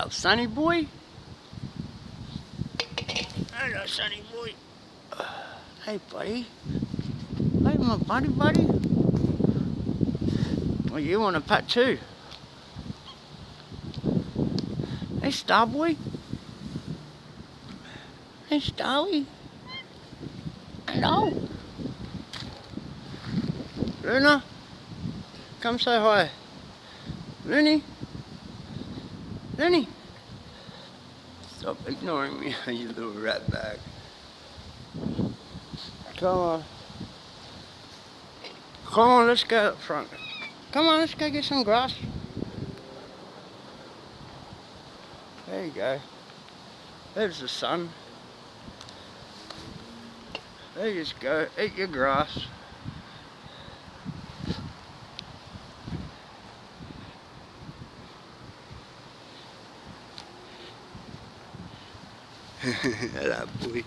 up, Sonny boy? Hello, Sonny boy. Hey, buddy. Hey, my buddy. Well, you want a pet too? Hey, Starboy. Hey, Starly. Hello. Luna, come say hi. Looney. Stop ignoring me, you little rat bag. Come on, let's go up front. Come on, let's go get some grass. There you go. There's the sun. There you just go, eat your grass. Hello, boy.